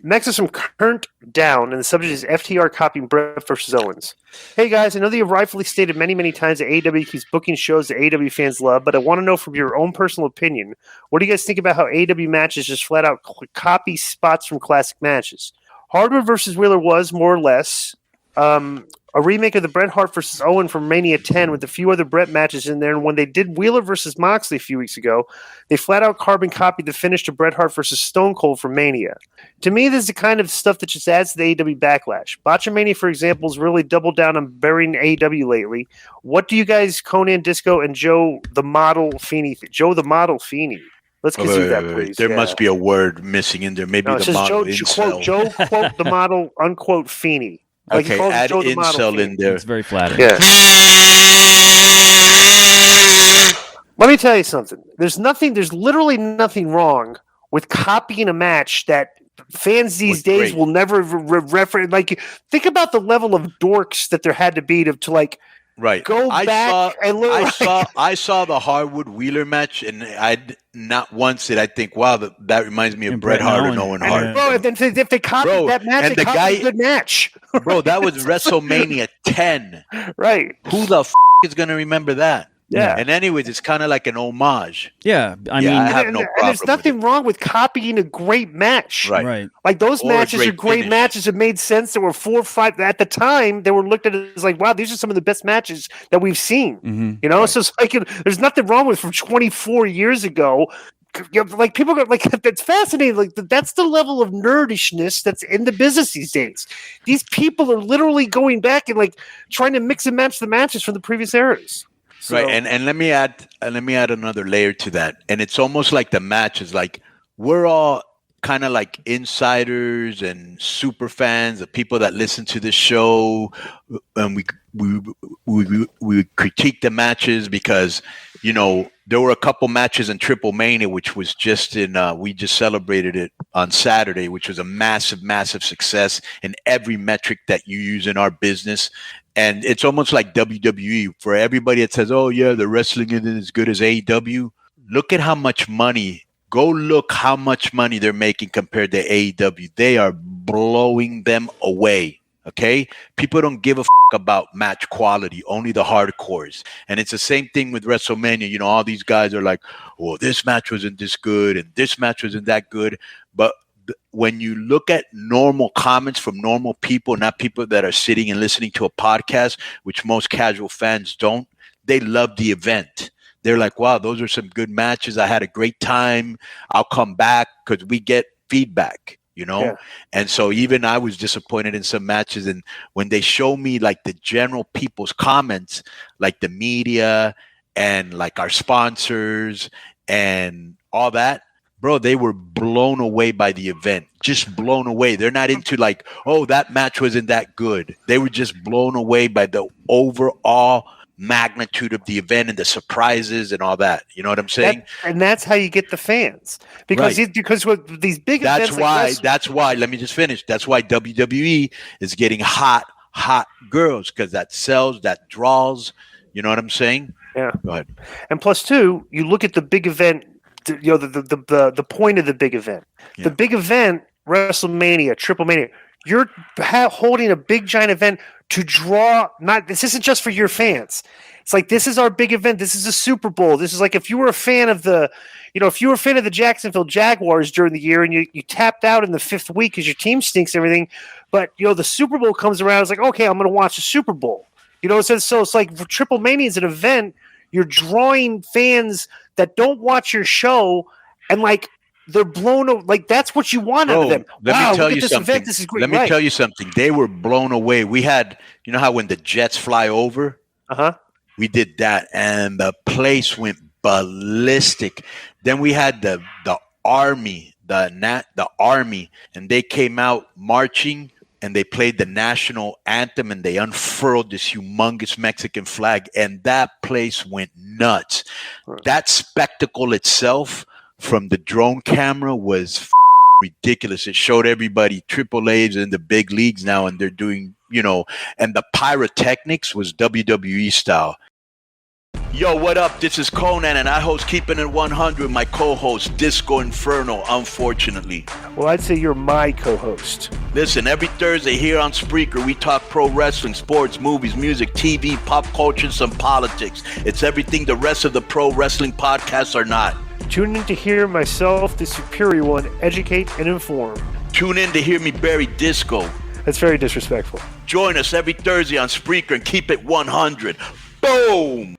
Next is from Current Down, and the subject is FTR copying Brett versus Owens. Hey guys, I know that you've rightfully stated many, many times that AEW keeps booking shows that AEW fans love, but I want to know from your own personal opinion, what do you guys think about how AEW matches just flat out copy spots from classic matches? Hardwood versus Wheeler was, more or less, a remake of the Bret Hart versus Owen from Mania 10 with a few other Bret matches in there. And when they did Wheeler versus Moxley a few weeks ago, they flat out carbon copied the finish to Bret Hart versus Stone Cold from Mania. To me, this is the kind of stuff that just adds to the AEW backlash. Botchamania, for example, has really doubled down on burying AEW lately. What do you guys, Conan Disco and Joe the Model Feeney? Joe the Model Feeney. Let's get through that, please. There must be a word missing in there. Maybe the model Joe, quote, the model, unquote, Feeney. Like okay, add incel in there. It's very flattering. Yeah. Let me tell you something. There's literally nothing wrong with copying a match that fans these days will never reference. Like, think about the level of dorks that there had to be to like, right. Go back and look. I saw the Hardwood Wheeler match, and I'd not once did I think, wow, that reminds me of Bret Hart and Owen Hart. Bro, if they copied that match, they copied a good match. Bro, that was WrestleMania 10. Right. Who the is going to remember that? Yeah. And anyways, it's kind of like an homage. Yeah. I mean, I have no problem. And there's nothing wrong with copying a great match. Right. Like those matches are great matches that made sense. There were 4 or 5 at the time. They were looked at as like, wow, these are some of the best matches that we've seen. Mm-hmm. You know, so it's like there's nothing wrong with from 24 years ago. Like people go like that's fascinating. Like that's the level of nerdishness that's in the business these days. These people are literally going back and like trying to mix and match the matches from the previous eras. So, right, and let me add another layer to that. And it's almost like the match is like we're all kind of like insiders and super fans, the people that listen to the show, and we critique the matches because there were a couple matches in Triple Mania, which was just we just celebrated it on Saturday, which was a massive, massive success in every metric that you use in our business. And it's almost like WWE for everybody that says, oh, yeah, the wrestling isn't as good as AEW. Look at how much money. Go look how much money they're making compared to AEW. They are blowing them away. Okay? People don't give a about match quality, only the hardcores. And it's the same thing with WrestleMania. All these guys are like, oh, this match wasn't this good and this match wasn't that good. But when you look at normal comments from normal people, not people that are sitting and listening to a podcast, which most casual fans don't, they love the event. They're like, wow, those are some good matches. I had a great time. I'll come back because we get feedback, Yeah. And so even I was disappointed in some matches. And when they show me like the general people's comments, like the media and like our sponsors and all that, bro, they were blown away by the event. Just blown away. They're not into like, oh, that match wasn't that good. They were just blown away by the overall magnitude of the event and the surprises and all that. You know what I'm saying? And that's how you get the fans. Because with these big events that's why, let me just finish. That's why WWE is getting hot girls, because that sells, that draws. You know what I'm saying? Yeah. Go ahead. And plus two, you look at the big event, the point of the big event. Yeah. The big event, WrestleMania, Triple Mania, you're holding a big giant event to draw. This isn't just for your fans. It's like, this is our big event. This is a Super Bowl. This is like if you were a fan of the Jacksonville Jaguars during the year and you tapped out in the 5th week because your team stinks and everything, but the Super Bowl comes around. It's like, okay, I'm going to watch the Super Bowl. So it's like Triple Mania is an event. You're drawing fans that don't watch your show, and like they're blown away. Like that's what you want out of them. Let me tell you something. Event, this is great. Let me tell you something. They were blown away. We had, how when the jets fly over, we did that, and the place went ballistic. Then we had the army, the army, and they came out marching. And they played the national anthem and they unfurled this humongous Mexican flag. And that place went nuts. That spectacle itself from the drone camera was ridiculous. It showed everybody AAA's in the big leagues now. And they're doing, and the pyrotechnics was WWE style. Yo, what up? This is Conan, and I host Keeping It 100. My co-host, Disco Inferno, unfortunately. Well, I'd say you're my co-host. Listen, every Thursday here on Spreaker, we talk pro wrestling, sports, movies, music, TV, pop culture, and some politics. It's everything the rest of the pro wrestling podcasts are not. Tune in to hear myself, the superior one, educate and inform. Tune in to hear me bury Disco. That's very disrespectful. Join us every Thursday on Spreaker and keep it 100. Boom!